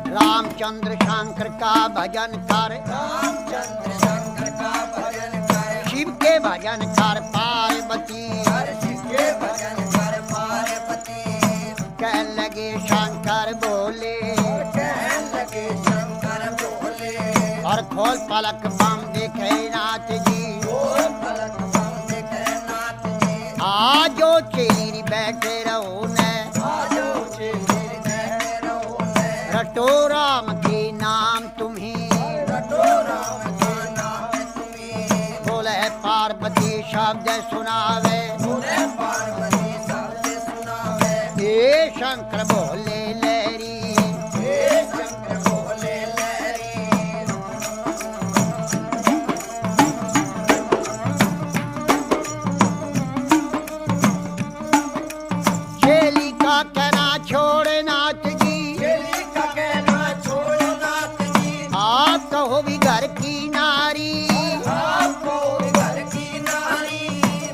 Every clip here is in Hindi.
रामचंद्र शंकर का भजन कर, रामचंद्र शंकर का भजन कर, शिव के भजन कर पार्वती। शिव के भजन कर पार्वती। कह लगे शंकर बोले, कहने लगे शंकर बोले, और खोल पलक बम देखे नाथ जी। खोल पलक बम देखे नाथ जी। आजो चेरी बैठे रहो ने, आजो चेली बैठे रहो ने, रटो राम के नाम तुम्हें। रटो राम के नाम तुम्हें। बोले पार्वती शब्द सुनावे, बोले पार्वती शब्द सुनावे। हे शंकर बोले लहरी, हे शंकर बोले लहरी। चेली का कहना छोड़ नाथ जी। चेली का कहना छोड़ो नाथ जी। आप कहो भी घर की नारी, आपको घर की नारी,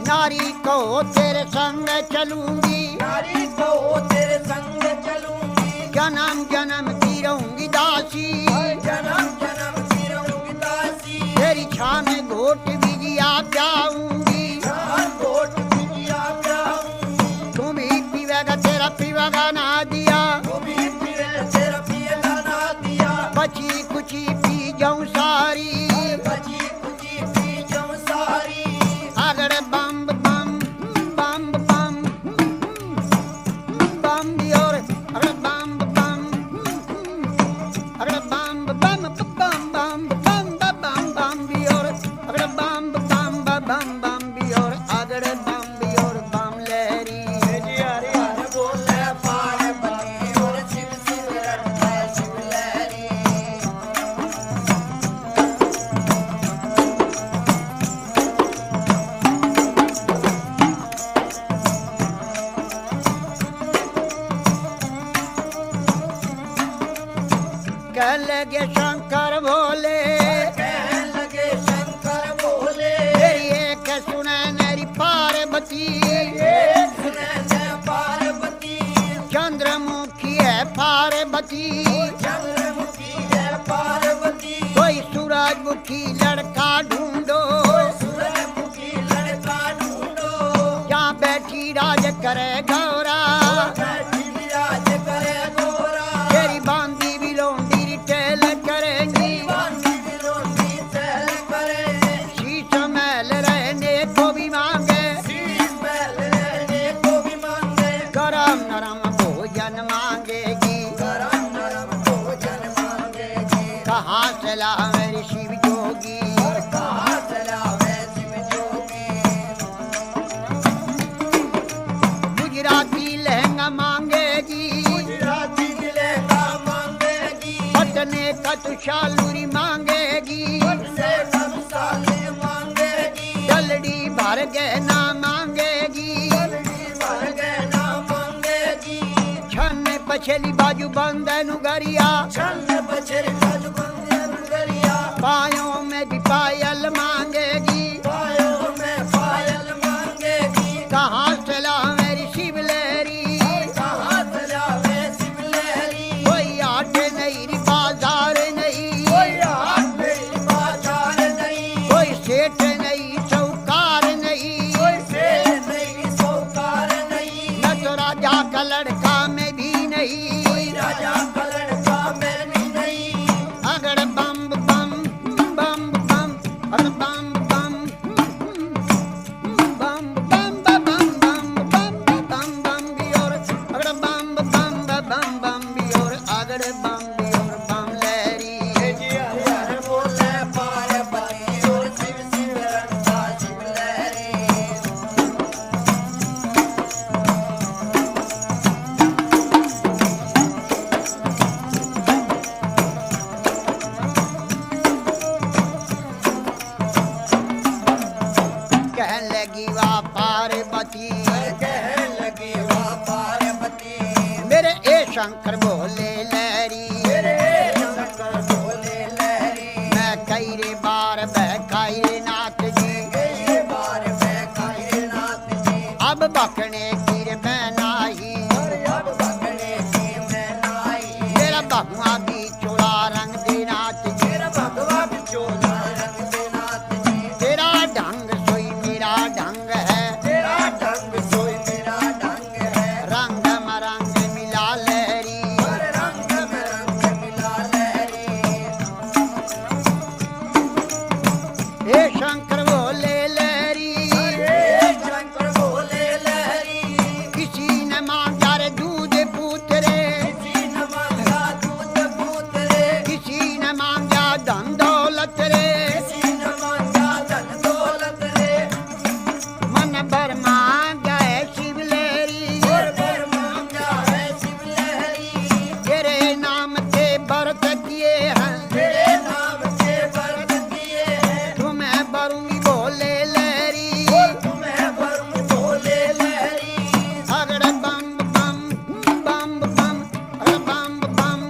नारी कहो तेरे संग चलूंगी। नारी को तेरे संग चलूंगी। जन्म जन्म की रहूंगी दासी, जन्म जन्म की रहूंगी दासी। तेरी छान घोट बिजिया जाऊंगी। चार कोट बिटिया ब्याहूंगी। तुम ही पीवेगा तेरा पीवेगा ना दिया, तुम्ही पिए तेरा पिएगा ना दिया। बची कुची पी जाऊं सारी। बची कुची पी जाऊं सारी। अगड़ बम बम बम बम बम और अगड़ बम बम अगड़ बम बम बम बम बम बम बम भी और अगड़ बम बम बम बम भी और अगड़ बम भी और बम लहरी। जी हरे हरे बोले पार्वती और शिव शिव रटता शिव लहरी। कह लगे शंकर भोले, कहने लगे शंकर बोले, तेरी एक सुने मेरी पार्वती। एक सुने जय पार्वती। चंद्रमुखी है पार्वती, चंद्रमुखी है पार्वती। कोई सूरजमुखी लड़का ढूंढो। सूरजमुखी लड़का ढूंढो। जहाँ बैठी राज करे गौरा, बैठी विराज करे गोरा। तेरी बांदी भी लोंडी टेल करेंगी। बांधी बिलोंडी चहल करे। शीश महल रहने को भी मांगे, शीश महल रहने को भी मांगे। गरम नरम भोजन मांगेगी। गरम नरम भोजन मांगेगी। कहाँ से लावे रे शिव जोगी, और कहाँ चलावे शिव जोगी। गुजराती लहंगा मांगेगी। गुजराती लहंगा मांगेगी। पटने का तुषालूरी मांगेगी। से कब साले मांगेगी। जलडी भर गहना मांगेगी। जल्दी भर गहना मांगेगी। छन पछली बाजू बंदन गरिया, छंद बछर गज बंदन गरिया। पायों में भी पायल मांगेगी। पायों में पायल मांगेगी। कहाँ से लावे रे शिव लहरी, कहाँ चलावे शिव लहरी। कोई आटे नहीं रे बाजार नहीं, कोई हाथ में बाजार नहीं। कोई सेठ नहीं चौकार नहीं। कोई शेर नहीं सौकार नहीं। न तो राजा का लड़का में भी नहीं। कोई राजा का लड़का में भी नहीं। अगड़ बम बम बम बम अगड़ बम बम बम बम बम बम बम बम बम भी और अगड़ बम बम बम बम भी और अगड़ बम भी और बम लहरी। जी हरे हरे बोले पार्वती और शिव शिव रटता शिव लहरी। कहने लगी वाह पार्वती, कहने लगी वाह पार्वती। मेरे ए शंकर भोले लहरी। मेरे शंकर बोले लहरी। मैं कई रे बार बहकाई रे नाथ जी, कई बार मैं खाए नाथ जी। अब बकने की रे बनाई अब बकने की मैं नाई मेरा भगवा भी चोला रंग दे नाच जी मेरा भगवा बिचोला रंग दे नाथ जी तेरा ढंग सोई मेरा ढंग है तेरा ढंग सोई मेरा ढंग है रंग मरंग मिला लहरी हर रंग में रंग मिला लहरी हे शंकर बोले लहरी हे शंकर बोले लहरी किसी ने मांगा रे दूध पूतरे किसी न मांगा दूध पूत रे किसी ने मांगा धन दौलत रे किसी न मांगा धन दौलत रे मन भर मांगा है शिव लहरी और पर मांगा है शिव लहरी तेरे नाम से व्रत किए हैं तेरे नाम से व्रत किए हैं तुम्हें भरूंगी बोले लहरी तुम्हें वरुण बोले लहरी अगड़ बम बम बम बम अगड़ बम बम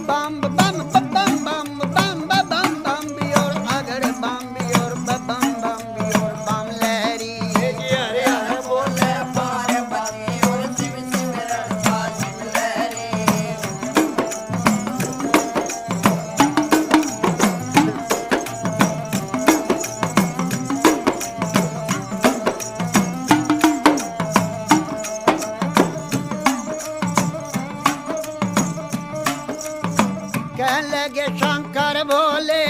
बम बम बम बम बम बम बम भी और अगड़ बम भी और बम बम भी और बम लहरी हरे हरे बोले पार्वती और शिव शिव रड़का शिव लहरी कह लगे शंकर बोले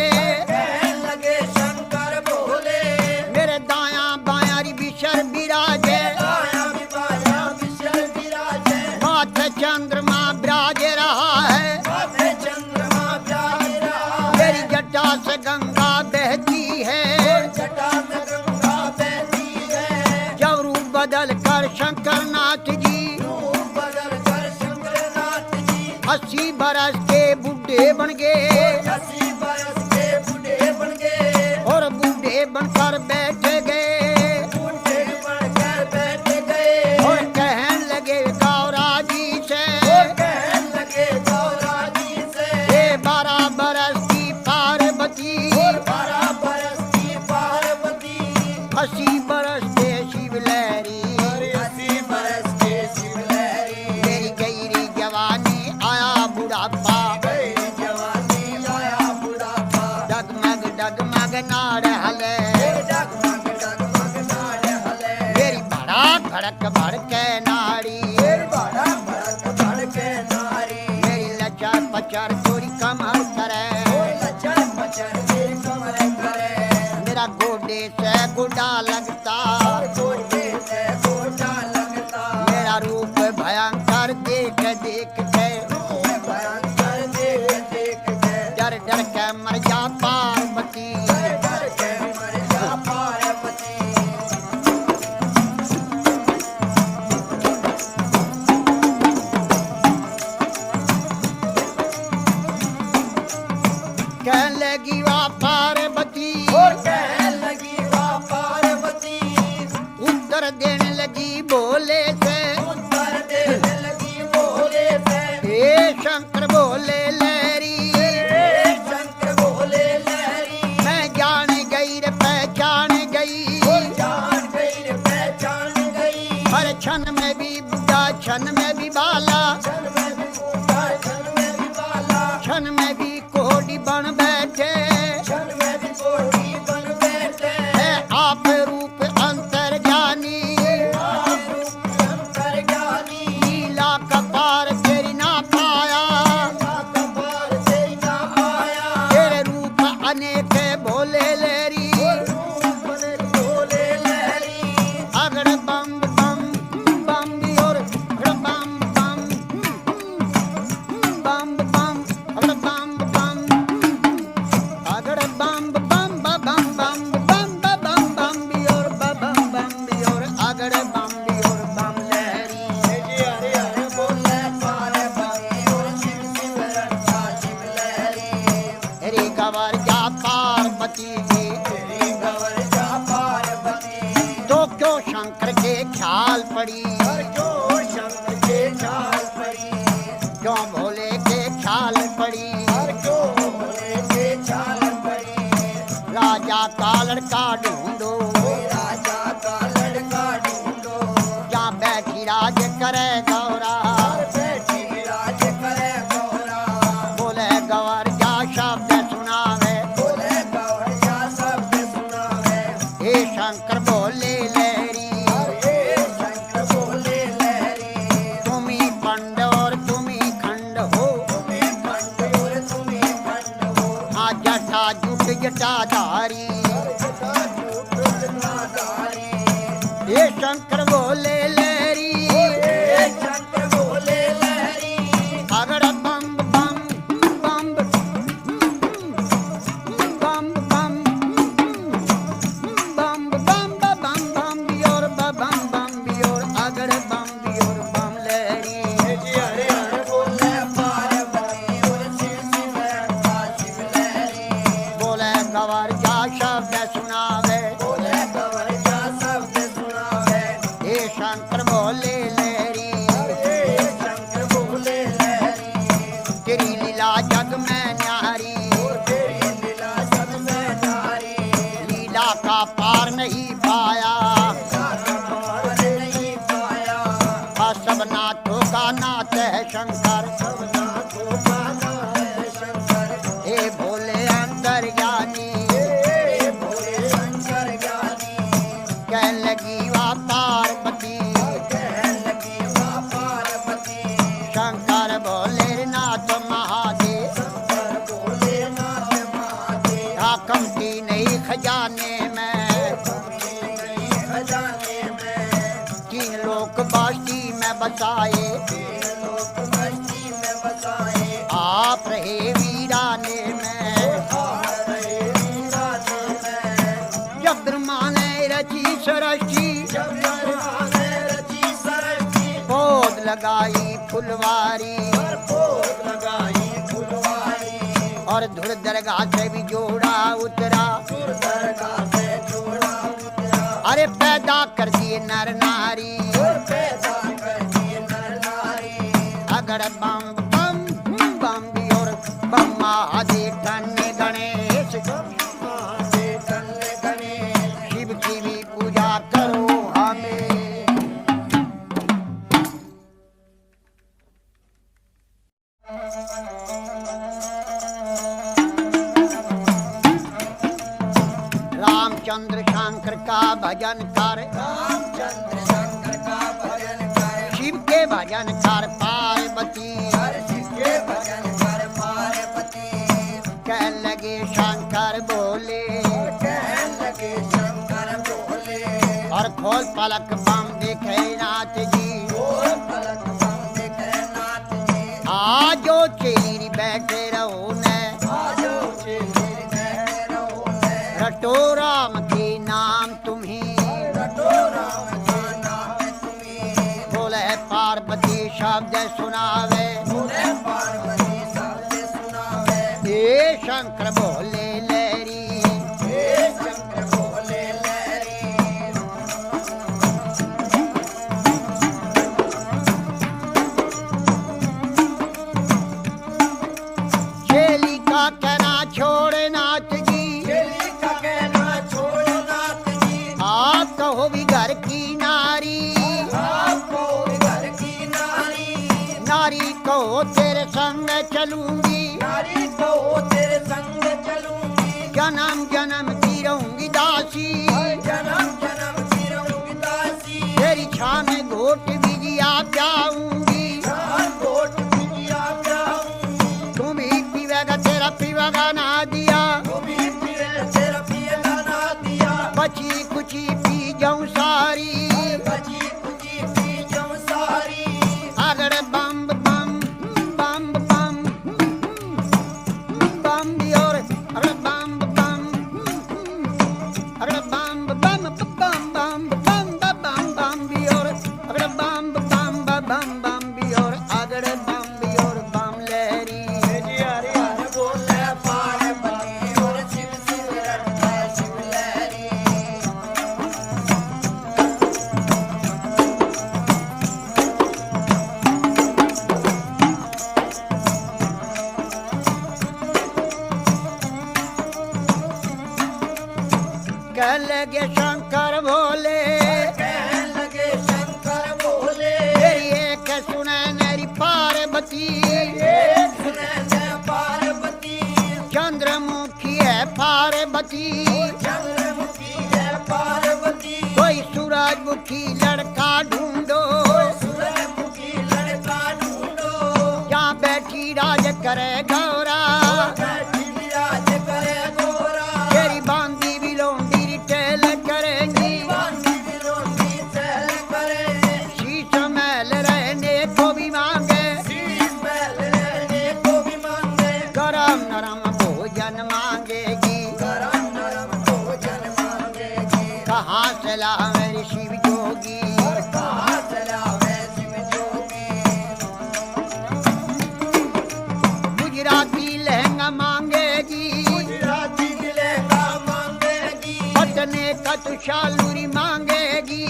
कहने लगे शंकर बोले मेरे दाया बाया री बिशर बिराजे आया विवाया विशल विराजे माथे चंद्रमा विराज रहा है माथे चंद्रमा प्यारे रहा मेरी जटा से गंगा बहती है जटा से गंगा बहती है जब रूप बदल कर शंकर नाथ जी रूप बदल कर शंकर नाथ जी 80 बरस के बूढ़े बन गए 80 बरस के बूढ़े बन गए और बूढ़े बनकर बैठ गए बूढ़े बनकर बैठ गए और कहने लगे गौरा जी से कहने लगे गौरा जी से ये 12 बरस की पार्वती 12 बरस की पार्वती 80 बरस के शिव लहरी 80 बरस के शिव लहरी मेरी गहरी जवानी आया बुढ़ापा गई जवानी आया बुढ़ापा डगमग डगमग नाड़ हले डगमग डगमग नाड़ हले मेरी भड़क भड़क भड़के नाड़ी बड़ा भड़क भड़के नारी मेरी लचर पचर चोरी कमर करे लचर पचर के कमर करे मेरा गोडे से गुडा लगता गोटे से गोटा लगता मेरा रूप भयंकर देख देख के भयंकर देख देख के डर डर के मर जा पार्वती डर के मर जा पार्वती कह लगी वा पार्वती और कहने लगी वाह पार्वती उत्तर देने लगी बोले से उत्तर देने लगी बोले से हे शंकर बोले लहरी हे शंकर बोले लहरी मैं जान गई रे पहचान गई जान गई रे पहचान गई हर क्षण में भी बुढ़ा क्षण में भी बाला क्षण में भी बूढ़ा क्षण में भी बाला क्षण में भी कोहड़ी बन बैठे क्षण में भी कोठी बन बैठे है आप रूप अंतर जानी आप रूप शंकर ज्ञानी लीला कपार तेरी ना पाया कपार से ना आया तेरे रूप अनेक भोले लहरी रूप बने बोले लहरी अगड़ बम बम बम भी और अगड़ बम बम बम बम अगड़ बम बम अगड़ बम बम बम बम बम बम बम भी और बम बम भी और अगड़ बम भी और बम लहरी हरे हरे बोले पार्वती और शिव शिव रड़का शिव लहरी रे गवर जा पार्वती जी तेरी गवर जा पार्वती तो क्यों शंकर के ख्याल पड़ी हर जो शंकर के चाल पड़ी क्यों भोले के ख्याल पड़ी हर जो बोले के चाल पड़ी राजा का लड़का ढूंढो राजा का लड़का करे गौरा बैठी विराज करे गौरा बोले गवर जा शब्द सुनावे बोले गौरिया शब्द सुनावे हे शंकर बोले लहरी हे शंकर बोले लहरी तुम्ही पंड और तुम्ही खंड हो तुम्हें खंड और तुम्हें खंड हो हाँ जटा जुट जटाधारी जटा झूठ जटाधारी हे शंकर बोले लहरी हे शंकर बोले लहरी अगड़ बम बम बम बम बम बम बम बम बम बियोर बम बम बियोर अगड़ बम बियोर बम लहरी हरे हरे बोले पार्वती और शिव शिव रहता शिव लहरी बोले गवर जा शब्द सुनावे बोले गौरिया शब्द सुनावे हे शंकर बोले लहरी हे शंकर बोले लहरी तेरी लीला जग में न्यारी तेरी लीला सब में नारी लीला का पार नहीं पाया पार नहीं पाया सब नाथों का नाथ है शंकर सबना को पाना है शंकर हे भोले अंतर्ज्ञानी हे भोले शंकर ज्ञानी कह लगी वा पार्वती कहने लगी माँ पार्वती शंकर भोले नाथ महादेव शंकर बोले नाथ महादेव का कमती नहीं खजाने में खजाने में तीन लोक बास्ती में बसाए लोक मस्ती में बसाए आप रहे वीराने में आप रहे वीराने में जब ब्रह्मा ने रची सरस्ती जब ने रची सरस्ती पौध लगाई फुलवारी पर पोत लगाई फुलवारी और धुर दरगाह से भी जोड़ा उतरा सुर दरगाह से जोड़ा उतरा अरे पैदा कर दिए नर नारी और पैदा कर दिए नर नारी अगर बम बम बम भी और बम महादेव धन्य गणेश महादेव धन्य गणेश शिव की भी पूजा करो हमें रामचंद्र शंकर का भजन कर रामचंद्र शंकर का भजन कर शिव के भजन कर पार्वती हर शिव के भजन कर पार्वती कह लगे शंकर बोले कहने लगे शंकर बोले और खोल पलक बम देखे नाथ जी और पलक बम देखे नाथ जी आजो चेरी बैठे रहो ने आजो चेली बैठे रहो ने रटो राम के नाम तुम्हें रटो राम का नाम तुम्हें बोले पार्वती शब्द सुनावे बोले पार्वती शब्द सुनावे हे शंकर बोले लहरी हे शंकर बोले लहरी चेली का कहना छोड़े नाथ जी चेली का कहना छोड़ो नाथ जी आप कहो भी घर की नारी आपको घर की नारी नारी कहो तेरे संग चलूंगी नारी को तेरे संग चलूंगी जन्म जन्म की रहूंगी दासी जन्म जन्म की रहूंगी दासी तेरी छान में घोट भी आप जाऊंगी चार कोट बिटिया जाऊंगी तुम ही पीवेगा तेरा पीवेगा ना दिया तुम्ही पिए तेरा पिए ना दिया बची कुची पी जाऊं सारी बची कुची पी जाऊं सारी अगर बम बम बम बम बम भी और अगर बम बम अगर बम बम बम बम बम बम बम भी और अगर बम बम बम बम भी और अगर बम भी और बम लहरी हरे हरे बोले पार्वती पार्वती, चंद्रमुखी है पार्वती, कोई सूरजमुखी लड़का ढूंढो, सूरजमुखी लड़का ढूंढो, जहाँ बैठी राज करे गौरा, बैठी विराज करे गोरा, तेरी बांधी भी लोंडी टेल करेंगी, बांधी बिलोंडी चल करे, शीश महल रहने को भी मांगे, शीश महल रहने को भी मांगे, गरम नरम भोजन मांगेगी, गरम नरम भोजन मांगेगी, कहाँ से लावे शिव जोगी, और कहाँ चलावे शिव जोगी, गुजराती लहंगा मांगेगी, गुजराती लहंगा मांगेगी, पटने का तुषालूरी मांगेगी,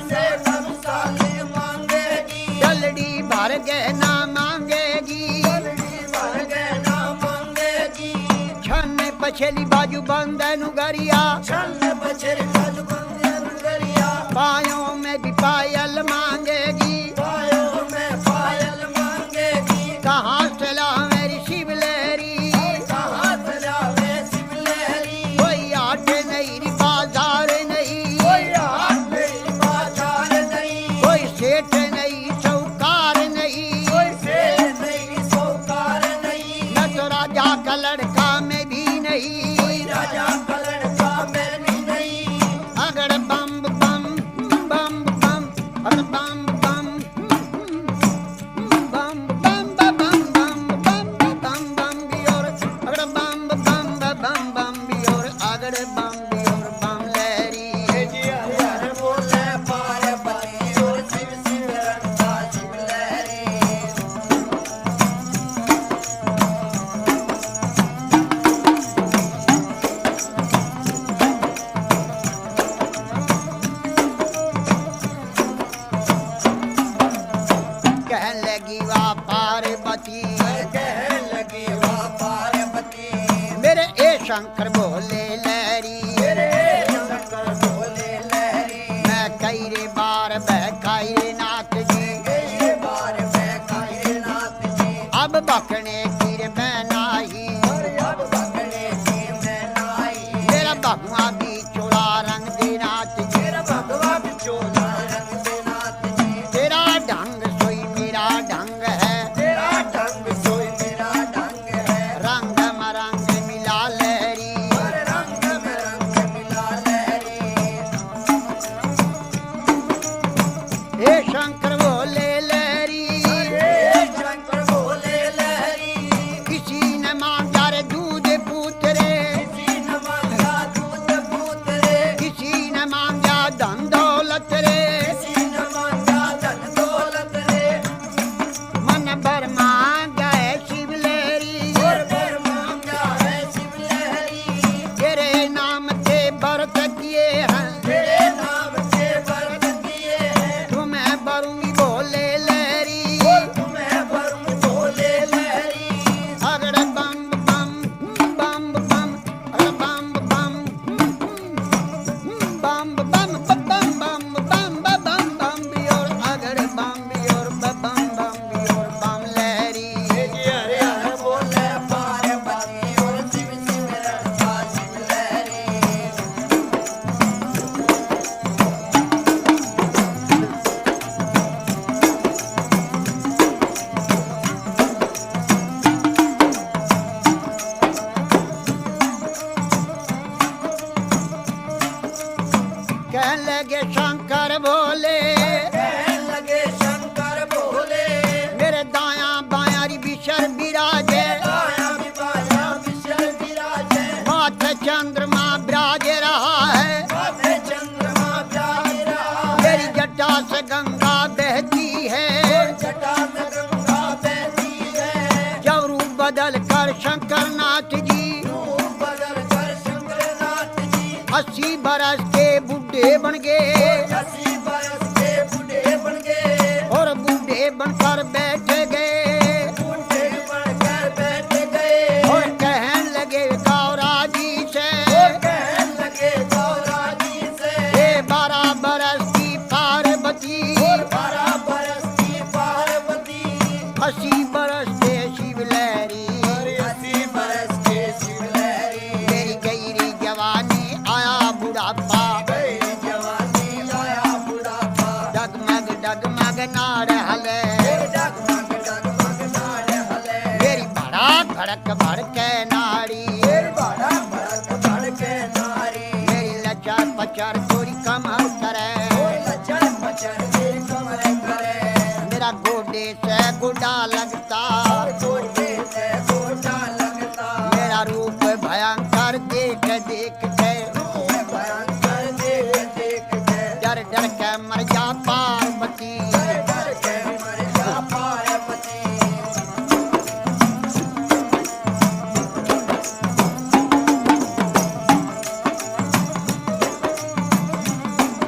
से सब साले मांगेगी, जलड़ी भर गहना मांगेगी, भर गहना मांगेगी, छन पछली बाजू बंदनु गरिया, छल बछर कद बंदे गरिया, पायों में भी पायल मांगेगी, पायों में पायल मांगेगी, कहाँ से लावे शिव लहरी, कहाँ चलावे शिव लहरी, कोई आट नहीं बाजार नहीं, कोई हाथ नहीं बाजार नहीं, कोई सेठ नहीं चौकार नहीं, कोई शेर नहीं सौकार नहीं, न तो राजा का लड़का में भी नहीं, कोई राजा का लड़का मैंने नहीं, अगर बम बम बम बम अगर बम बम बम बम बम बम बम बम बम भी और अगर बम बम बम बम भी और अगर बम भी और बम लहरी, हर बोले पार्वती और शिव शिव रंगा शिव लहरी, कहने लगी वाह पार्वती, कहने लगी वाह पार्वती, मेरे ए शंकर भोले लहरी, मेरे शंकर बोले लहरी, मैं कई रे बार बहकाई रे नाथ जी, कई बार मैं खाई नाथ जी, अब बकने की रे मैं नाही, और अब बगड़े की मैं नाई, मेरा बहुआ भी चोला रंग दे नाथ जी, मेरा भगवा बिचोला रंग दे नाथ जी, तेरा ढंग सोई मेरा ढंग है, तेरा ढंग सोई मेरा ढंग है, रंग मरंग मिला लहरी, और रंग में रंग मिला लहरी, हे शंकर भोले लहरी, हे शंकर बोले लहरी, किसी ने मांगा रे दूध पूत रे, किसी न मांगा दूध पूत रे, किसी ने मांगा धन दौलत रे, किसी न मांगा धन दौलत रे, मन भर मांगा है शिव लहरी, और फिर मांगा है शिव लहरी, तेरे नाम से व्रत किए हैं, तेरे नाम से व्रत किए हैं, तुम्हें भरूंगी भोले लहरी, तुम्हें वरुण बोले लहरी, अगर बम बम बम बम अगर बम बम बम बम बम बम बम बम बम भी और अगर बम भी और बम बम भी और बम लहरी, हरे हरे बोले पार्वती और शिव शिव रंगा शिव लहरी, कहने लगे शंकर भोले, कहने लगे शंकर बोले, मेरे दाया बाया बिशर विराजे, आया भी बाया विशल विराजे, माथे चंद्रमा विराज रहा है, माथे चंद्रमा प्यार रहा, मेरी जटा से गंगा बहती है, जटा से गंगा बहती है, जब रूप बदल कर शंकर नाथ जी रूप बदल कर शंकर नाथ जी, 80 बरस के बूढ़े बन गए, 80 बरस के बूढ़े बन गए, और बूढ़े बनकर बैठ गए, बूढ़े बनकर बैठ गए, और कहने लगे गौरा जी से, कहने लगे गौरा जी से, ये 12 बरस की पार्वती, 12 बरस की पार्वती, 80 बरस के शिव लहरी, 80 बरस के शिव लहरी, मेरी गईरी जवा डगमग नाड़ हले डगमग नाड़ हले मेरी भड़क भड़क भड़के नाड़ी भड़के नारी मेरी लचर पचर तोरी कमर करे लचर पचर तेरी कमर करे मेरा गोडे से गोडा लगता गोडे से गोडा लगता मेरा रूप भयंकर देख देख के भयंकर देख देख के डर डर के मर जा पार्वती डर के मर जा पार्वती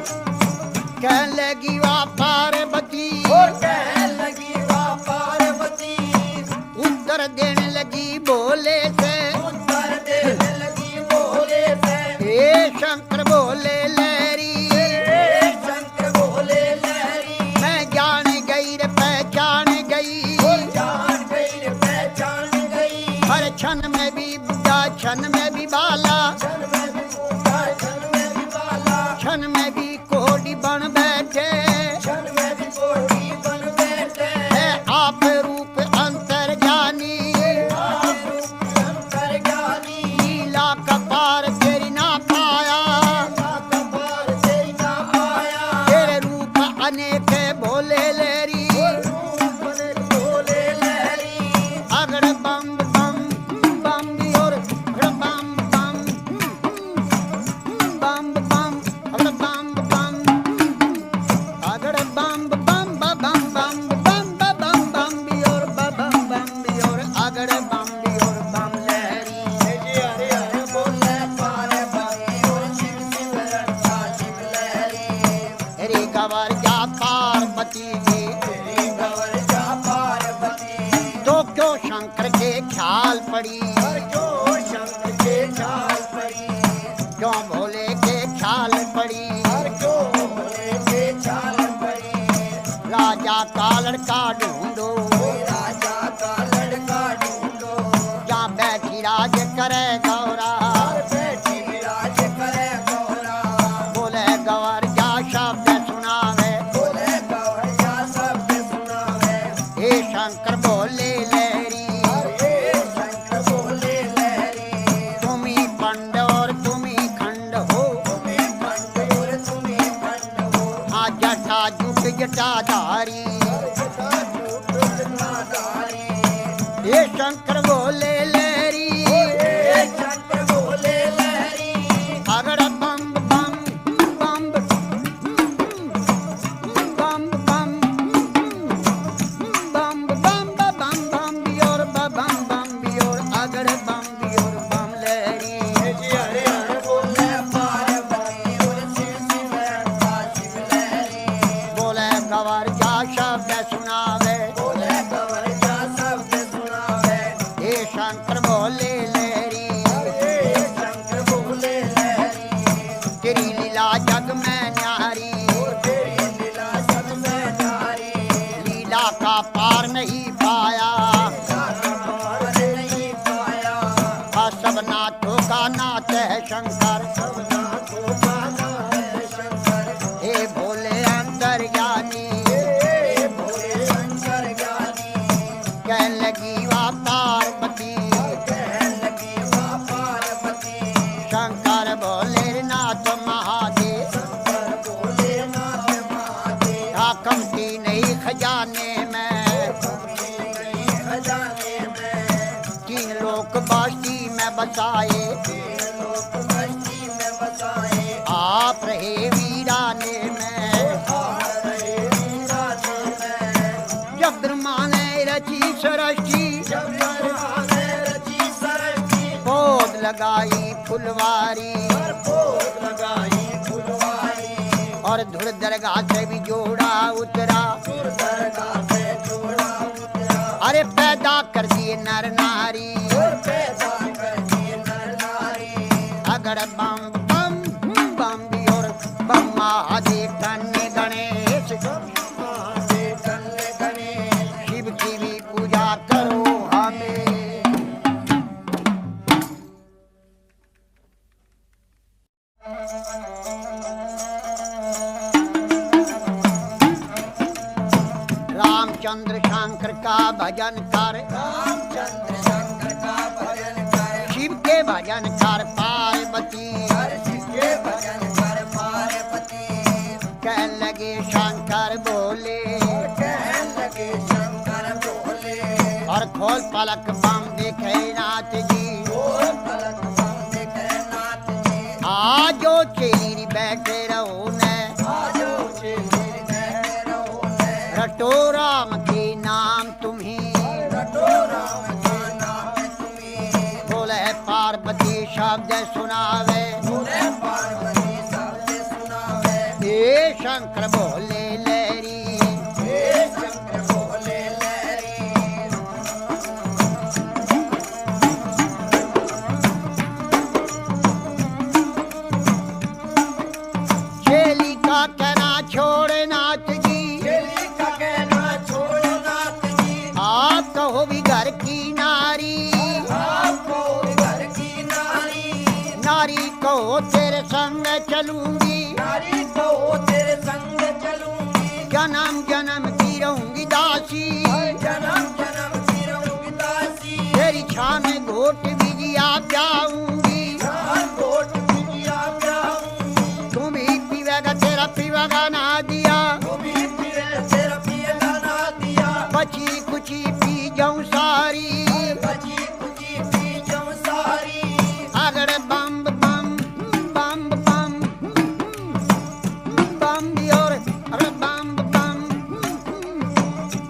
कहने लगी वा पार्वती कहने लगी वा पार्वती उत्तर देने लगी बोले से उत्तर देने लगी बोले से हे शंकर बोले लहरी शंकर बोले लहरी मैं जान गई रे पहचान गई जान गई रे पहचान गई हर क्षण में भी बुढ़ा क्षण में भी बाला क्षण में भी बूढ़ा क्षण में भी बाला क्षण में भी कोडी बन बैठे क्षण में भी कोठी बन बैठे है आप रूप अंतर जानी अंतर ज्ञानी लीला कपार तेरी ना पाया कपाल तेरी ना पाया तेरे रूप अनेक भोले लेरी बोले लहरी अगड़ बम बम बम और अगड़ बम बम बम बम अगड़ बम बम अगड़ बम बम बम बम बम बम बम और बम बम और अगड़ बम और बम लहरी हरे हरे बोले पार्वती और शिव शिव रट्टा शिव लहरी रे गवर जा पार्वती की तेरी गवर जा पार्वती तो क्यों शंकर के ख्याल पड़ी जो शंकर के ख्याल पड़ी क्यों भोले के ख्याल पड़ी जो भोले के ख्याल पड़ी राजा का लड़का ढूंढो राजा का लड़का ढूंढो जहाँ बैठी राज करे गौरा बैठी विराज करे गौरा बोले गवर जा शब्द सुनावे बोले गौर जा शब्द सुनावे हे शंकर बोले लहरी हे शंकर बोले लहरी तुम्ही पंड और तुम्ही खंड हो तुम्हें खंड और तुम्हें खंड हो हाँ जटा जुट जटाधारी जटा झूठ जटाधारी हे शंकर बोले लहरी हे शंकर बोले लहरी अगड़ बम बम बम बम बम बम बम बम बम बियोर बम बम बियोर अगड़ बम बियोर बम लहरी हरे हरे बोले पार्वती और शिव शिव रट्टा शिव लहरी बोले गवर जा शब्द सुनावे बोले गौर जा शब्द सुनावे हे शंकर बोले लहरी हे शंकर बोले लहरी तेरी लीला जग में न्यारी तेरी लीला सब में नारी लीला का पार नहीं पाया पार नहीं पाया सब नाथों का नाथ है शंकर सब नाथों का नाम है शंकर हे भोले अंतर्ज्ञानी हे भोले शंकर ज्ञानी कहने लगी वा पार्वती कहने लगी वा पार्वती शंकर भोले नाथ महादेव शंकर बोले नाथ महादेव कमती नहीं खजाने में खजाने में तीन लोक बस्ती में बसाए लोग बस्ती में बसाए आप रहे वीराने में रहे वीराने में जब ब्रह्मा ने रची सृष्टि जब ने रची सरस्वती पौध लगाई फुलवारी पर पोत लगाई फुलवारी और धुर दरगाह से भी जोड़ा उतरा सुर दरगाह से जोड़ा उतरा अरे पैदा कर दिए नर नारी और पैदा कर दिए नर नारी अगर बम बम बम भी और बम महादेव कन्ने गणेश महादेव कन्ने गणेश शिव की भी पूजा करो हमें रामचंद्र शंकर का भजन कर, रामचंद्र शंकर का भजन कर, शिव के भजन कर पार्वती। हर शिव के भजन कर पार्वती। कह लगे शंकर बोले, कहने लगे शंकर बोले, और खोल पलक बम देखे नाथ जी। और पलक बम देखे नाथ जी। आजो चेरी बैठे रहो न, आजो चेली बैठे रहो ने, रटो राम के नाम तुम्हें। रटो राम के नाम तुम्हें। बोले पार्वती शब्द सुनावे, बोले पार्वती शब्द सुनावे। हे शंकर बोले लहरी, हे शंकर बोले लहरी। चेली का कहना छोड़ नाथ जी। चेली का कहना छोड़ो नाथ जी। आप कहो भी घर की नारी, आपको घर की नारी, नारी कहो तेरे संग चलूंगी। नारी को तेरे संग चलूंगी। जन्म जन्म की रहूंगी दासी, जन्म जन्म की रहूंगी दासी। तेरी छान घोट बिजिया जाऊंगी। जान कोट बिटिया प्याऊंगी। तुम ही पीवेगा तेरा पीवेगा ना दिया, तू भी पीवे तेरा पिएगा ना दिया। बची कुची पी जाऊं सारी। बची कुची पी जाऊं सारी। अगड़ बम बम बम बम बम भी और अगड़ बम बम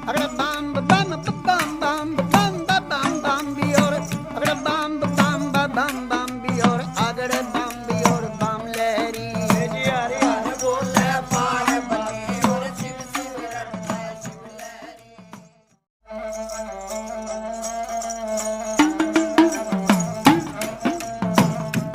अगड़ बम बम बम बम बम बम बम भी और अगड़ बम बम बम बम भी और अगड़ बम भी और बम लहरी। हरि हरि बोले पार्वती और शिव शिव रटता शिव लहरी।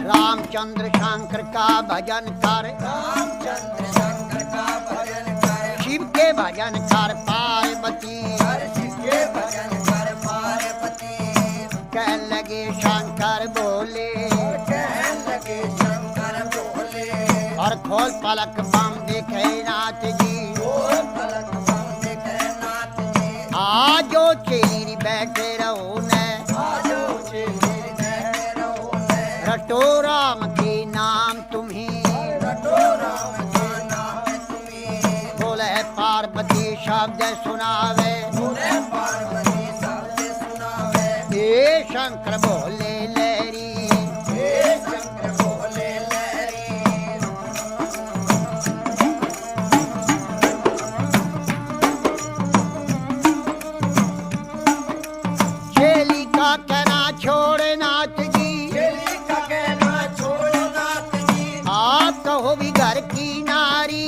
रामचंद्र शंकर का भजन कर, रामचंद्र शंकर का भजन कर, शिव के भजन कर पार्वती। हर शिव के भजन कर पार्वती। कह लगे शंकर बोले, कहने लगे शंकर बोले, और खोल पलक बम देखे नाथ जी। और पलक बम देखे नाथ जी। आजो चेरी बैठे रहो न, आजो चेली बैठे रहो ने, रटो राम के नाम तुम्हें। रटो राम के नाम तुम्हें। बोले पार्वती शब्द सुनावे, बोले पार्वती शब्द सुनावे। हे शंकर बोले लहरी। हे शंकर बोले लहरी। चेली का कहना छोड़ नाथ जी। चेली का कहना छोड़ो नाथ जी। आप कहो भी घर की नारी,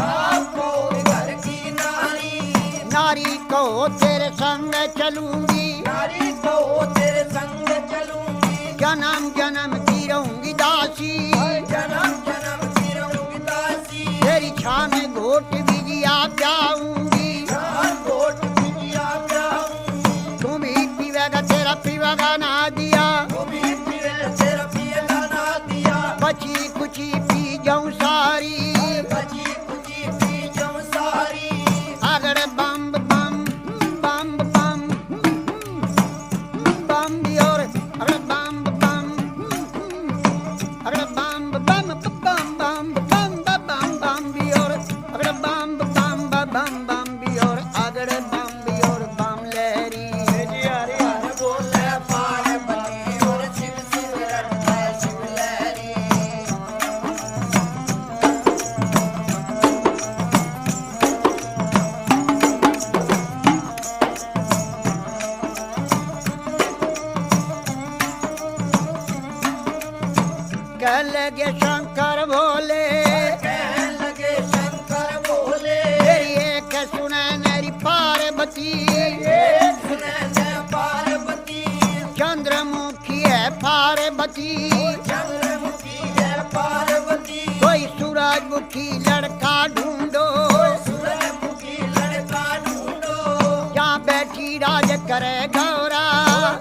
आपको घर की नारी, नारी कहो तेरे संग चलूंगी। नारी को तेरे संग चलूंगी। जन्म जन्म की रहूंगी दासी, जन्म जन्म की रहूंगी दासी। तेरी छान घोट बिजिया जाऊंगी। जान कोट बिटिया प्याऊंगी। तुम ही पीवेगा तेरा पीवेगा ना दिया, तू भी पीवे तेरा पिएगा ना दिया। बची कुची पी जाऊं सारी। बची कुची पी जाऊं सारी। अगड़ बम बम बम बम बम भी और अगड़ बम बम अगड़ बम बम बम बम बम बम बम भी और अगड़ बम बम बम बम भी और अगड़ बम भी और बम लहरी। हरि हरि बोले पार्वती और शिव शिव रटता शिव लहरी। कह लगे शंकर भोले, कहने लगे शंकर बोले, तेरी एक सुने मेरी पार्वती। एक सुने जय पार्वती। चंद्रमुखी है पार्वती, चंद्रमुखी है पार्वती। कोई सूरजमुखी लड़का ढूंढो। सूरजमुखी लड़का ढूंढो। जहाँ बैठी राज करे गौरा,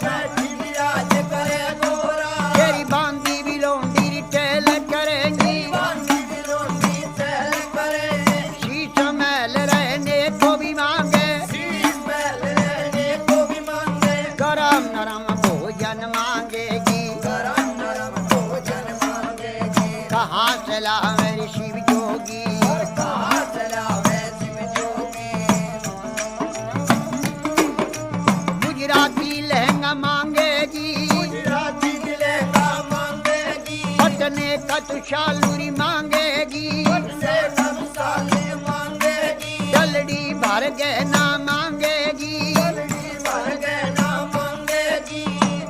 बैठी विराज करे गोरा। तेरी बांदी भी लोंडी टेल करेंगी। बांधी विलोंडी चल करे। शीश महल रहने को भी मांगे, शीश भर गए ना मांगेगी, भरगे ना मांगेगी।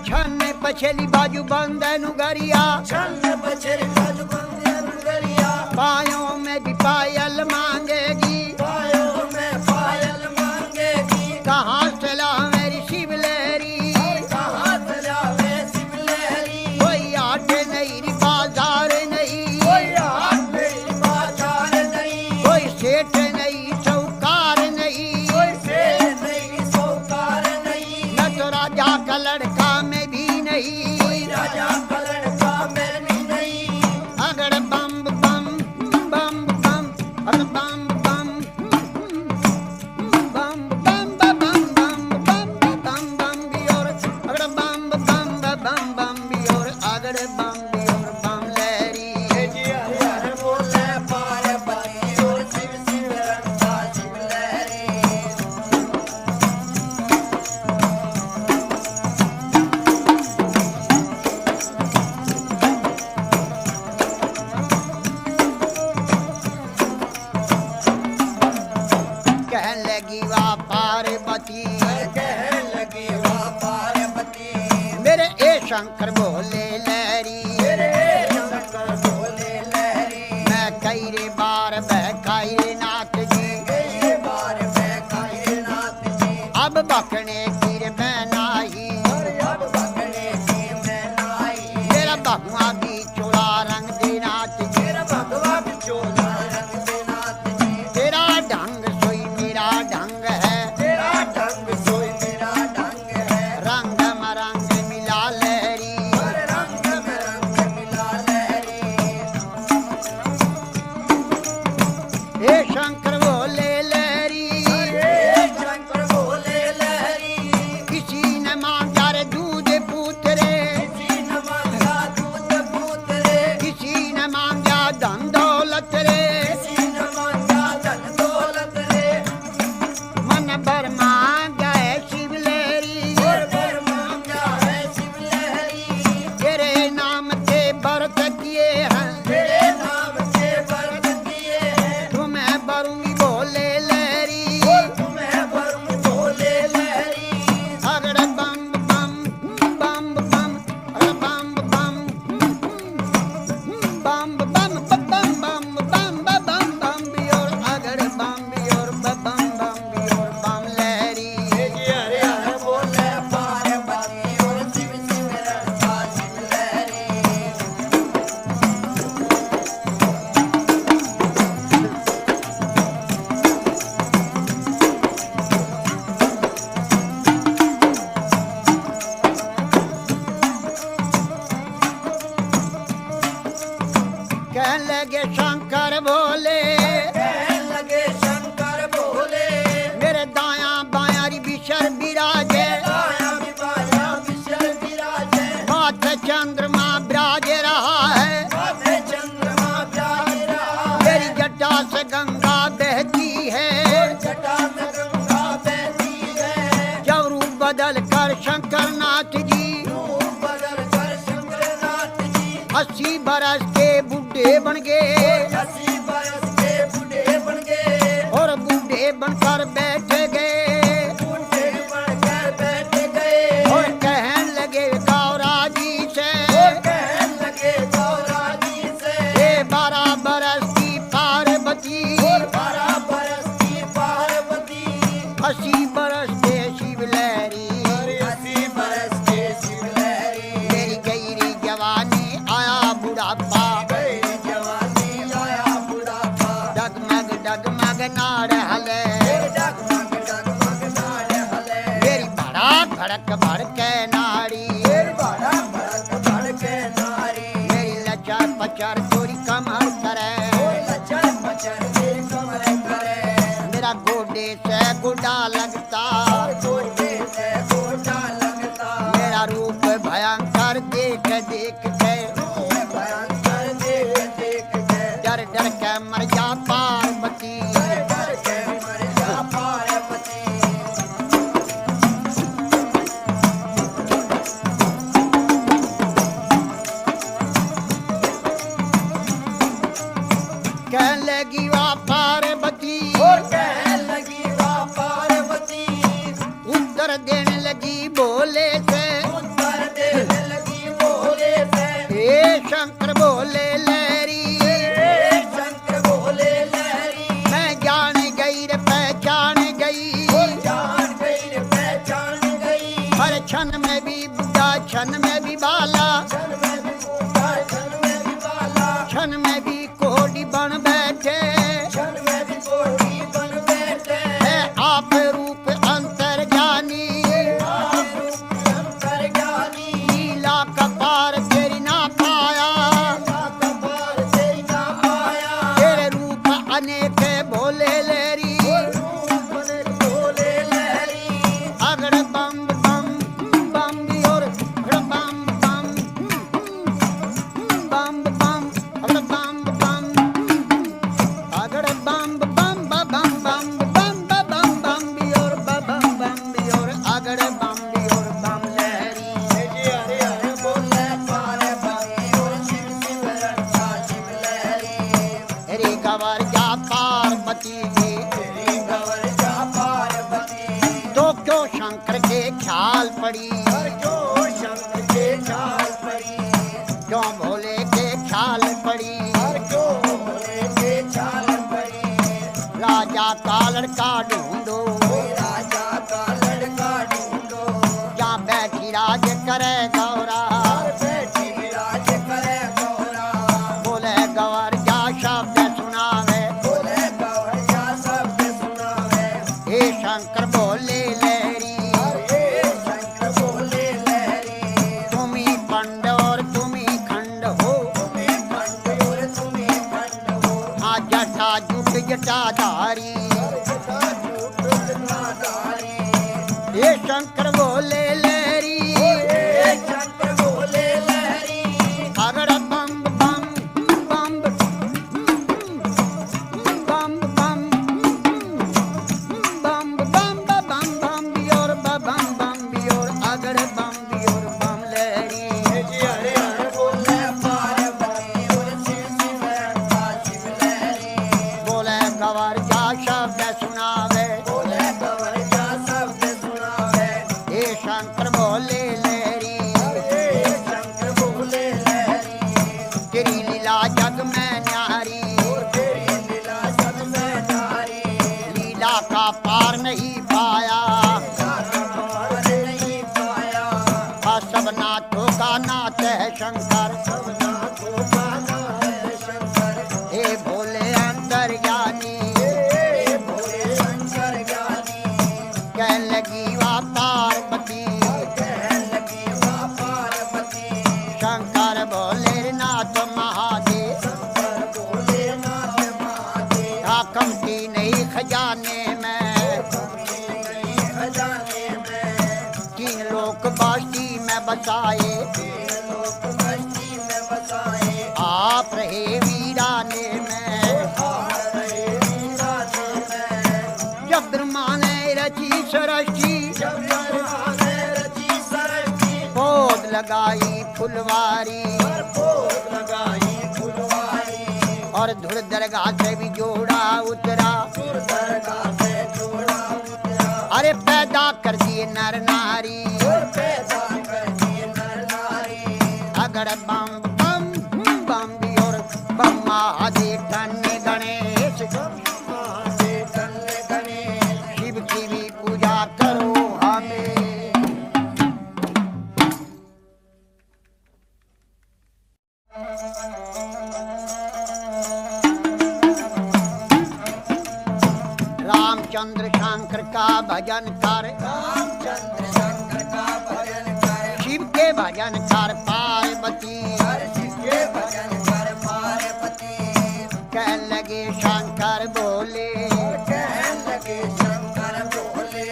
छन पछली बाजू बंदनु गरिया, छन्न बछरी बाजू बंदे नगरिया। पायों में भी पायल मांगेगी, पायों में पायल मांगेगी। कहाँ से लाऊं मेरी शिवलेरी, कहाँ से लावे शिवलेरी। कोई आट नहीं बाजार नहीं, कोई हाथ नहीं बाजार नहीं। कोई सेठ नहीं चौकार नहीं, कोई सेठ नहीं सौकार नहीं। न तो राजा का लड़का में भी नहीं। कोई राजा का लड़का में भी नहीं। अगर बम बम बम बम अगर बम बम बम बम बम बम बम बम बम भी और अगर बम बम बम बम भी और अगर बम भी और बम लहरी। हर हर बोले पार्वती और शिव शिव रंगा शिवलेरी। कहने लगी वाह पार्वती, कहने लगी वाह पार्वती। मेरे ए शंकर बोले लहरी, मेरे शंकर बोले लहरी। मैं कई रे बार बहकाई रे नाथ जी, कई बार बहकाए नाथ जी। अब बकने की रे मैं नाही, और अब बगने की मैं नाई। मेरा बहुआ भी चोला रंग दे नाथ जी, मेरा भगवा बिचोला रंग दे नाथ जी। तेरा ढंग सोई मेरा ढंग है, तेरा ढंग सोई मेरा ढंग है। रंग मरंग मिला लहरी। और रंग में रंग मिला लहरी। हे शंकर बोले लहरी, हे शंकर बोले लहरी। किसी ने मांगा रे दूध पूत रे, किसी न मांगा दूध पूत रे। किसी ने मांगा धन दौलत रे, किसी न मांगा धन दौलत रे। मन भर मांगा है शिवलेरी। और भर मांगा है शिवलेरी। तेरे नाम से व्रत किए हैं, तेरे नाम से व्रत किए हैं। तुम्हें भरूंगी बोले लहरी। तुम्हें वरुण बोले लहरी। अगर बम बम बम बम अगर बम बम बम बम बम बम बम बम बम भी और अगर बम भी और बम बम भी और बम लहरी। हरे हरे बोले पार्वती और शिव शिव रंगा शिवलेरी। कहने लगे शंकर बोले, कहने लगे शंकर बोले। मेरे दाया बाया री बिशर बिराजे, आया भी बाया विशल विराजे। माथे चंद्रमा विराज रहा है, माथे चंद्रमा प्यार रहा है। मेरी जटा से गंगा बहती है, जटा में गंगा बहती है। जब रूप बदल कर शंकर नाथ जी रूप बदल कर शंकरनाथ जी। 80 बरस के बूढ़े बन गए 80 बरस के बूढ़े बन गए। और बूढ़े बनकर बैठ गए बूढ़े बनकर बैठ गए। और कहने लगे गौरा जी से, कहने लगे गौरा जी से। ये 12 बरस की पार्वती, 12 बरस की पार्वती। 80 बरस के शिवलहरी। 80 बरस के शिवलेरी। मेरी गहरी जवानी आया बुढ़ापा, गई जवानी आया बुढ़ापा। डगमग डगमग नाड़ हले, डगमग डगमग नाड़ हले। मेरी भड़क भड़क भड़के नाड़ी, बड़ा भड़क भड़के नारी। मेरी लचर पचर चोरी कमर करे, लचर पचर के कमर करे। मेरा गोडे से गुडा लगता, गोटे से गोटा लगता। मेरा रूप भयंकर देख देख के भयंकर देख देख के। डर डर के मर जा पार्वती। डर के मर जा पार्वती। कहने लगी वाह पार्वती, और कहने लगी वाह देने लगी भोले से, उत्तर देने लगी भोले से। हे शंकर भोले लहरी, शंकर भोले लहरी, मैं जान गई रे पहचान गई, जान गई रे पहचान गई। हर क्षण में भी बुढ़ा क्षण में भी बाला, क्षण में भी बूढ़ा क्षण में भी बाला, क्षण में भी कोड़ी बन बैठे, क्षण में भी कोठी बन बैठे। है आप रूप अंतर जानी, आप रूप अंतर ज्ञानी, लीला का पार तेरी ना पाया, कपार तेरी ना पाया। तेरे रूप अनेक भोले लहरी, रूप बने भोले लहरी, अगड़ बम बम बम भी और अगड़ बम बम बम बम अगड़ बम बम अगड़ बम बम बम बम बम बम बम भी और बम बम भी और अगड़ बम भी और बम लहरी। हरे हरे बोले पारे बने और शिव शिव रट्टा शिव लहरी। तेरी गवर जा पार्वती की, तेरी गवर जा पार्वती, तो क्यों शंकर के ख्याल पड़ी, हर जो शंकर के चाल पड़ी, क्यों भोले के ख्याल पड़ी, हर जो भोले के चाल पड़ी। राजा का लड़का ढूंढो, राजा का लड़का ढूंढो, जहाँ बैठी राज करे गौरा, और बैठी विराज करे गौरा। बोले गवर जा शब्द सुनावे, बोले गौर जा शब्द सुनावे, हे शंकर भोले लहरी, हे शंकर भोले लहरी। तुम ही पंड और तुम ही खंड हो, तुम्हें खंड और तुम्हें खंड हो, हाँ जटा जुट जटाधारी, जटा झूठ जटाधारी। हे शंकर भोले लहरी, हे शंकर भोले लहरी, अगड़ बम बम बम बम बम बम बम बम बम भी और बम बम भी और अगड़ बम भी और बम लहरी। हरे हरे बोले पार्वती और शिव शिव रट्टा शिव लहरी। बोले गवर जा शब्द सुनावे, बोले गौर जा शब्द सुनावे, हे शंकर भोले लहरी, हे शंकर भोले लहरी। तेरी लीला जग में न्यारी, तेरी लीला सब में नारी, लीला का पार नहीं पाया, पार नहीं पाया। सब नाथों का नाथ है शंकर, सब नाथों का नाम है शंकर, हे भोले अंतर्ज्ञानी, हे भोले शंकर ज्ञानी। कह लगी वा पार्वती, कहने लगी माँ पार्वती, शंकर भोले नाथ महादेव, शंकर भोले नाथ महादेव। का कमती नहीं खजाने में, कभी नहीं खजाने में, तीन लोक बास्ती में बसाए, तीन लोक बस्ती में बसाए। आप रहे वीराने में, आप रहे वीराने में, जब ब्रह्मा ने रची सृष्टि, जब ब्रह्मा ने रची सृष्टि, पौध लगाई फुलवारी, पर भोग लगाई फुलवारी। और धुर दरगाह से भी जोड़ा उतरा, सुर दरगाह से जोड़ा उतरा, अरे पैदा कर दिए नर नारी, और पैदा कर दिए नर नारी। अगड़ बम बम बम भी और बम महादेव धन्य गणेश, महादेव धन्य गणेश, शिव की भी पूजा करो हमें। रामचंद्र शंकर का भजन कर, रामचंद्र शंकर का भजन कर, शिव के भजन कर पार्वती, हर शिव के भजन कर पार्वती। कह लगे शंकर बोले, कहने लगे शंकर बोले,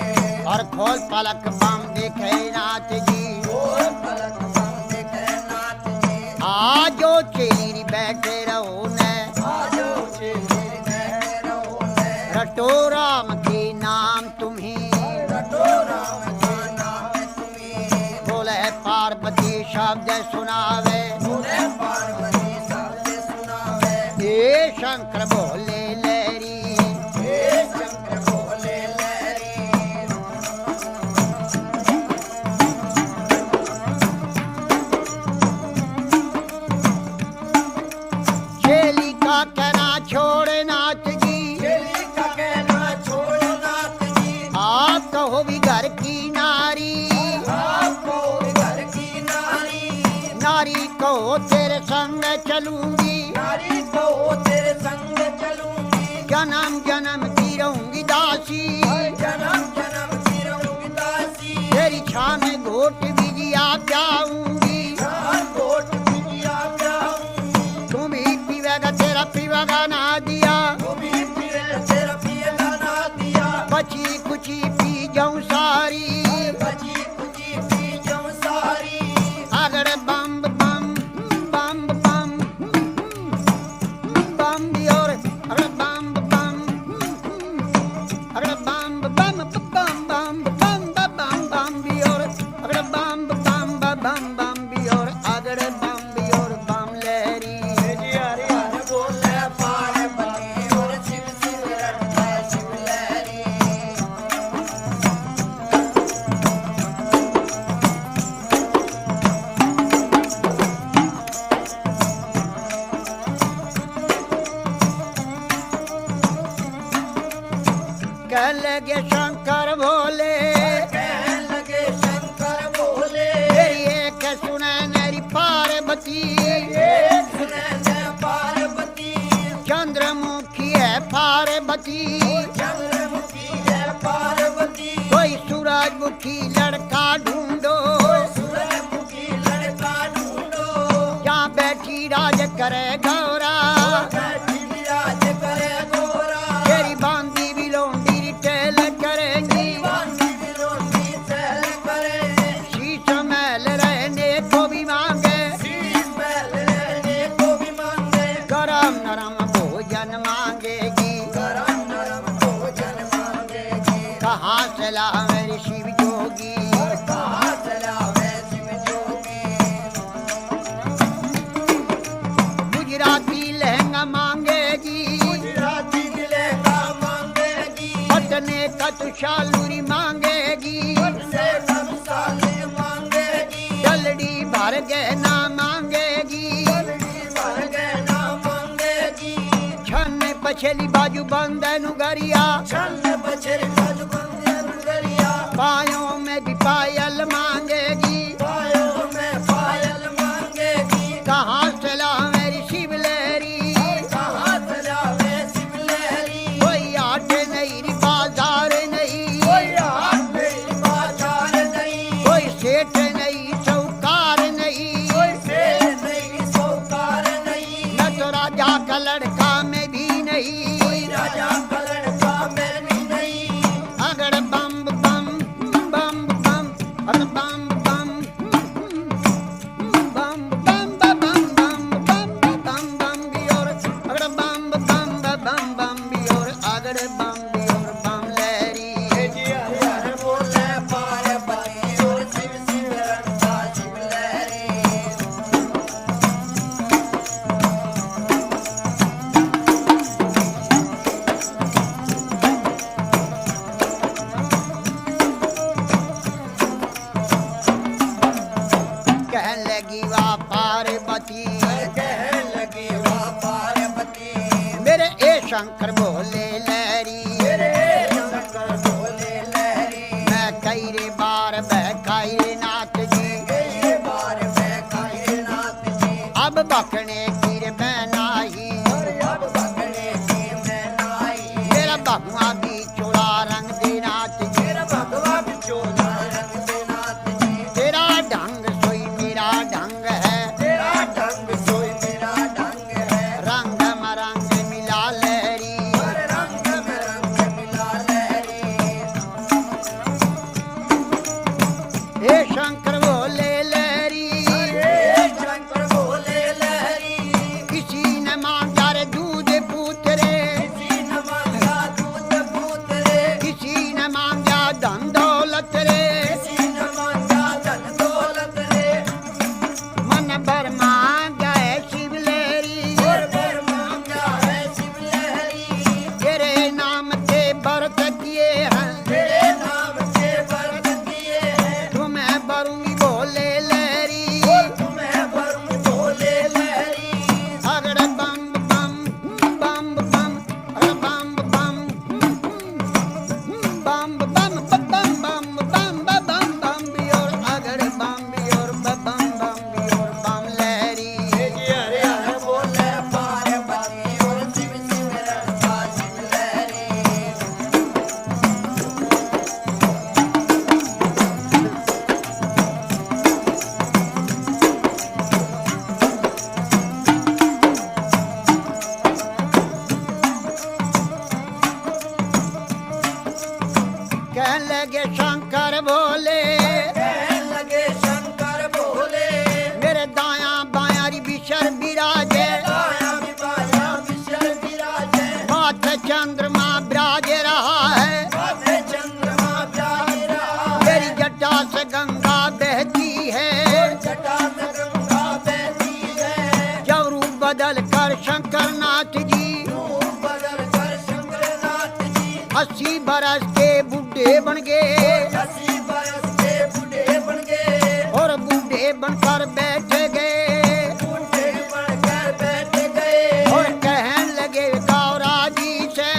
और खोल पलक बम देखे नाथ जी, और पलक बम देखे नाथ जी। आजो चेरी बैठे रहो ने, आजो चेली बैठे रहो ने, रटो राम के नाम तुम्हें, रटो राम का नाम तुम्हें। बोले पार्वती शब्द सुनावे, बोले पार्वती शब्द सुनावे, हे शंकर भोले लहरी, हे शंकर भोले लहरी। बची कुची पी जाऊं सारी बची कुची पी जाऊं सारी अगड़ बम बम बम बम बम भी और अगड़ बम बम अगड़ बम बम बम बम बम बम बम भी और अगड़ बम बम बम भी और अगड़ बम भी और बम लहरी जी हरे हरे बोले पार्वती और शिव शिव रटता शिव लहरी कह लगे शंकर भोले कहने लगे शंकर बोले तेरी एक सुने मेरी पार्वती सुने पार्वती चंद्रमुखी है पार्वती चंद्रमुखी है पार्वती कोई सूरजमुखी लड़का ढूंढो सूरजमुखी लड़का ढूंढो जहाँ बैठी राज करे गौरा बैठी विराज करे गोरा तेरी बांदी भी लोंडी टेल करेंगी बांधी बिलोटी चल करे शीश महल रहने को भी मांगे शीश महल रहने को भी मांगे गरम नरम भोजन मांगेगी गरम नरम भोजन मांगेगी कहाँ से ला मेरी शिव जोगी कहाँ चलावे शिव जोगी गुजराती लहंगा मांगेगी गुजराती दिलेगा मांगेगी पटने का तुषालूरी मांगेगी से सब साले मांगेगी जलडी भर गहना मांगेगी भर गहना मांगेगी छन पछली बाजू बंदनु गरिया छन्न बछर खज बंदे गरिया पायों में भी पायल मांगेगी पायों में पायल मांगेगी कहाँ से ला मेरी शिव लहरी कहाँ चलावे शिव लहरी कोई आट नहीं री बाजार नहीं कोई हाथ में बाजार नहीं कोई सेठ नहीं चौकार नहीं कोई शेर नहीं सौकार नहीं न तो राजा का लड़का में भी नहीं कोई राजा का लड़का में भी नहीं अगर बम बम बम बम अगर बम बम बम बम बम बम बम बम बम भी और अगर बम बम भी और अगर बम भी और बम लहरी जी हरे हरे बोले पार्वती और शिव शिव रटता शिव लहरी कह लगी वाह पार्वती कहने लगी वाह पार्वती मेरे ए शंकर भोले लहरी मेरे शंकर बोले लहरी मैं कई रे बार बहकाई रे नाथ जी कई बार मैं खाई नाथ जी अब बकने की रे मैं नाही और अब भगने की मैं नाई मेरा बहुआ भी चोला रंग दे नाथ जी मेरा भगवा बिचोला रंग दे नाथ जी तेरा ढंग सोई मेरा ढंग है तेरा ढंग सोई मेरा ढंग है रंग मरंग मिला लहरी और रंग में रंग मिला लहरी हे शंकर भोले लहरी हे शंकर बोले लहरी किसी ने मांगा रे दूध पूत रे किसी न मांगा दूध पूत रे किसी ने मांगा धन दौलत रे किसी न मांगा धन दौलत रे मन भर मांगा है शिव लहरी और भर मांगा है शिव लहरी तेरे नाम से व्रत किए हैं तेरे नाम से व्रत किए हैं तुम्हें भरूंगी भोले लहरी तुम्हें वरुण बोले लहरी अगर बम बम बम बम अगर बम बम बम बम बम बम बम बम बम भी और अगर बम भी और बम भी और बम लहरी जी हरे हरे बोले पार्वती और शिव शिव रटता शिव लहरी कहने लगे शंकर भोले, कहने लगे शंकर भोले, मेरे दाया बाया विशर विराजे, दाया भी बाया विशर विराजे, माथे चंद्रमा विराज रहा है, माथे चंद्रमा विराज रहा है, मेरी जटा से गंगा बहती है, जटा से गंगा बहती है, जब रूप बदल कर शंकर नाथ जी रूप बदल कर शंकरनाथ जी 80 बरस के बूढ़े बन गए, 80 बरस के बूढ़े बन गए, और बूढ़े बनकर बैठ गए, बूढ़े बनकर बैठ गए, और कहने लगे गौरा जी से,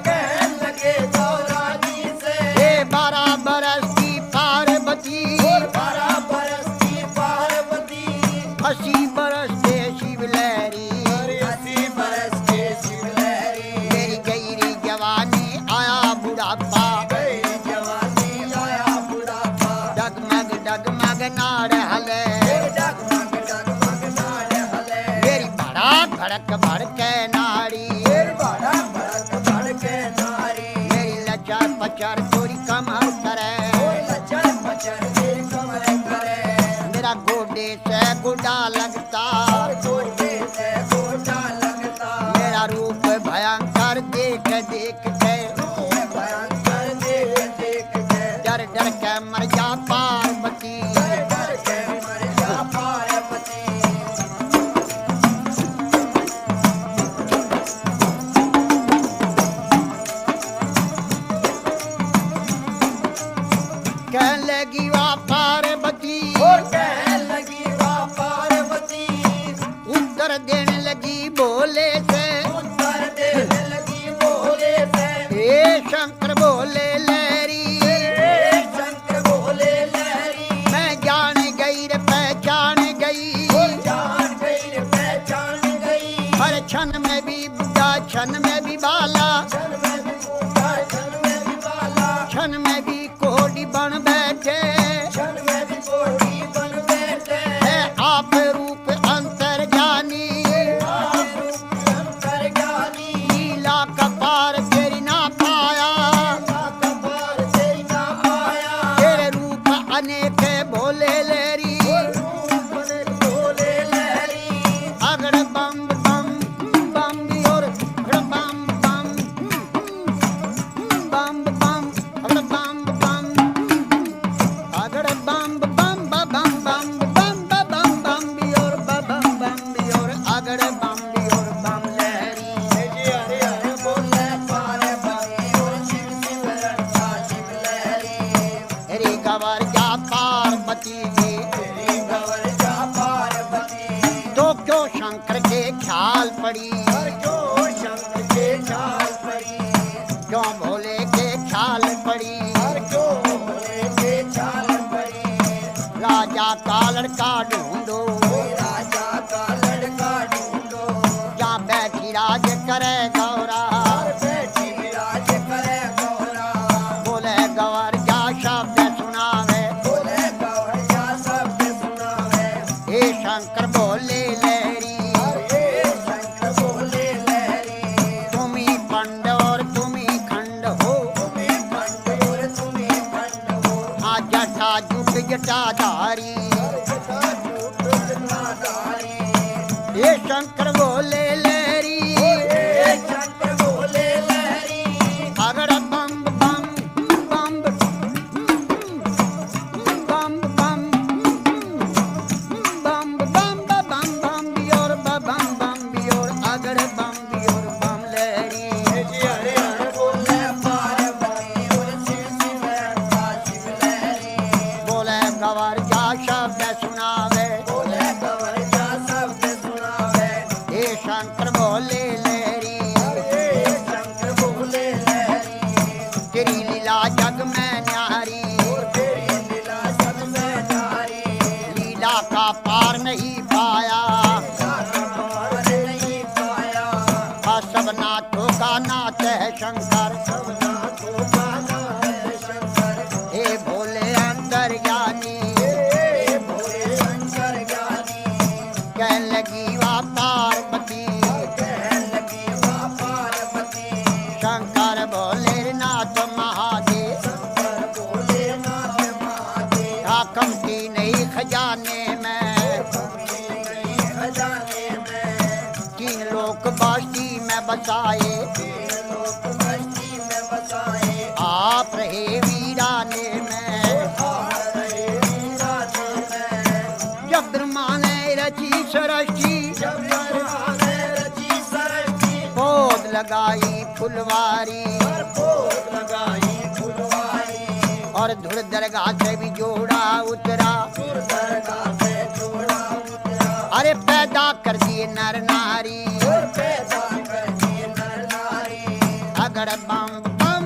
कहने लगे गौरा जी से, ये 12 बरस की पार्वती, 12 बरस की पार्वती, 80 बरस के शिवलहरी, 80 बरस के शिवलहरी, मेरी गईरी जवानी आया बुढ़ापा, गई जवानी आया बुढ़ापा, डगमग डगमग नाड़ हले, डगमग डगमग नाड़ हले, मेरी भड़क भड़क भड़के नाड़ी, बड़ा भड़क भड़के नारी, मेरी लचर पचर चोरी कमर करे, लचर पचर के कमर करे, मेरा गोडे से गुडा लगता, गोटे से गोटा लगता, मेरा रूप भयंकर देख देख के भयंकर देख देख के, डर डर के मर जा पार्वती, डर के मर जा पार्वती, कहने लगी वाह पार्वती, कहने लगी वाह पार्वती, उत्तर देने लगी भोले से, उत्तर देने लगी भोले से, हे शंकर भोले लहरी, हे शंकर भोले लहरी, मैं जान गई रे पहचान गई, जान गई रे पहचान गई, हर क्षण में भी बुढ़ा क्षण में भी बाला, क्षण में भी बूढ़ा क्षण में भी बाला, क्षण में भी कोडी बन बैठे, क्षण में भी कोटी बन बैठे, है आप रूप अंतर जानी, अंतर ज्ञानी, लीला कपार तेरी ना पाया, कपार तेरी ना पाया, तेरे रूप अनेक भोले लहरी, भोले लहरी, अगड़ बम बम बम और अगड़ बम बम बम बम अगड़ बम बम अगड़ बम बम बम बम बम बम बम भी और बम बम भी और अगड़ बम भी और बम लहरी, हरे हरे बोले पार्वती, और शिव शिव रट्टा शिव लहरी, रे गवर जा पार्वती जी, तेरी गवर जा पार्वती, तो क्यों शंकर के ख्याल पड़ी, और क्यों शंकर के ख्याल पड़ी, क्यों भोले के ख्याल पड़ी, और क्यों भोले के ख्याल पड़ी, राजा का लड़का ढूंढो, राजा का लड़का ढूंढो, जहाँ बैठी राज करे गौरा, और बैठी विराज करे गौरा, बोले गवर जा शब्द सुनावे, बोले गौर जा शब्द सुनावे, हे शंकर भोले लहरी, और हे शंकर भोले लहरी, तुम्ही पंड और तुम्ही खंड हो, तुम्हें खंड और तुम्हें खंड हो, हाँ जटा जुट जटाधारी, जटा झूठ जटाधारी, हे शंकर भोले लहरी, हे शंकर भोले लहरी, अगड़ बम बम बम बम बम बम बम बम बम भी और बम बम भी और अगड़ बम भी और बम लहरी, हरे हरे बोले पार्वती, और शिव शिव रट्टा शिव लहरी, बोले गवर जा शब्द सुनावे, बोले गौर जा शब्द सुनावे, हे शंकर भोले लहरी, हे शंकर भोले लहरी, तेरी लीला जग में न्यारी, तेरी लीला सब में नारी, लीला का पार नहीं पाया, पार नहीं पाया, सब नाथों का नाथ है शंकर, सब नाथों का नाम है शंकर, हे भोले अंतर्ज्ञानी, हे भोले शंकर ज्ञानी, कहने लगी वाह पार्वती, कहने लगी वाह पार्वती, शंकर भोले नाथ महादेव, शंकर बसाए, तीन लोक बस्ती में बसाए, आप रहे वीराने में। आप रहे वीराने में। जब ब्रह्मा ने रची सृष्टि, जब ब्रह्मा ने रची सृष्टि, पौध लगाई फुलवारी, पर पोत लगाई फुलवारी, और धुर दरगाह से भी जोड़ा उतरा। सुर दरगाह से जोड़ा उतरा, अरे पैदा कर दिए नर नारी, और पैदा कर दिए नर नारी। अगर बम बम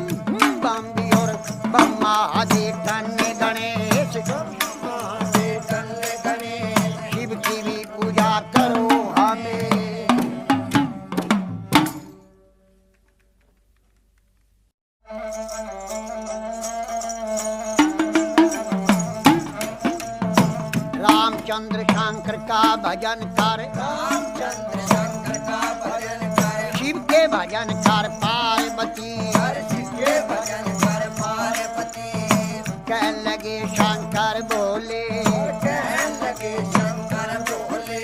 बम भी और बम महादेव धन्य गणेश, महादेव धन्य गणेश, शिव की भी पूजा करो हमें। रामचंद्र शंकर का भजन कर, रामचंद्र शंकर का भजन कर, शिव के भजन कर पार्वती। हर शिव के भजन कर पार्वती। कह लगे शंकर बोले, कहने लगे शंकर बोले,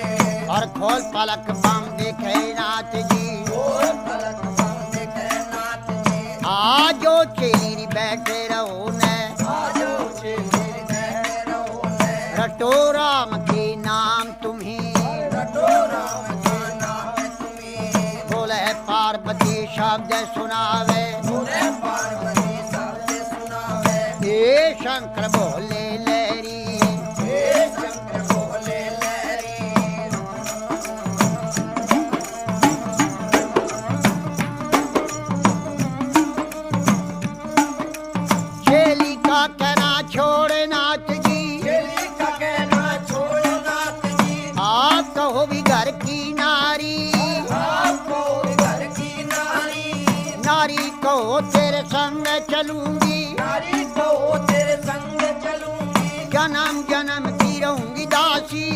और खोल पलक बम देखे नाथ जी। और पलक बम देखे नाथ जी। आजो चेरी बैठे रहो न, आजो चेली बैठे रहो ने, रटो राम के नाम तुम्हें। रटो राम के नाम तुम्हीं। बोले पार्वती शब्द सुनावे, बोले पार्वती शब्द सुनावे, हे शंकर बोले लहरी। हे शंकर बोले लहरी। चेली का कहना छोड़ नाथ जी, चेली का कहना छोड़ नाथ जी, आप कहो भी घर की नारी। आपको घर की नारी, नारी कहो तेरे संग चलूंगी, नारी को तेरे संग चलूंगी, जन्म जन्म की रहूंगी दासी।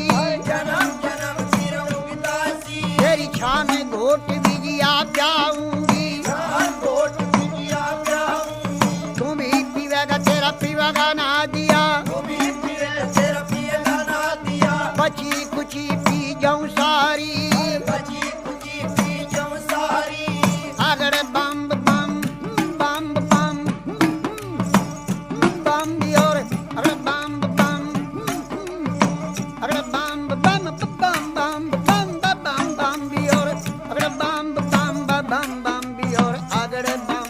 जन्म जन्म की रहूंगी दासी। तेरी छान घोट बिजिया जाऊंगी, जान कोट बिटिया प्याऊंगी, तुम ही पीवेगा तेरा पीवेगा ना दिया। तू भी पीवे तेरा पिएगा ना दिया, बची कुची पी जाऊं सारी, बची कुची पी जाऊं सारी। अगर बम बम बम बम बम भी और अगर बम बम अगर बम बम बम बम बम बम बम भी और अगर बम बम बम बम भी और अगर बम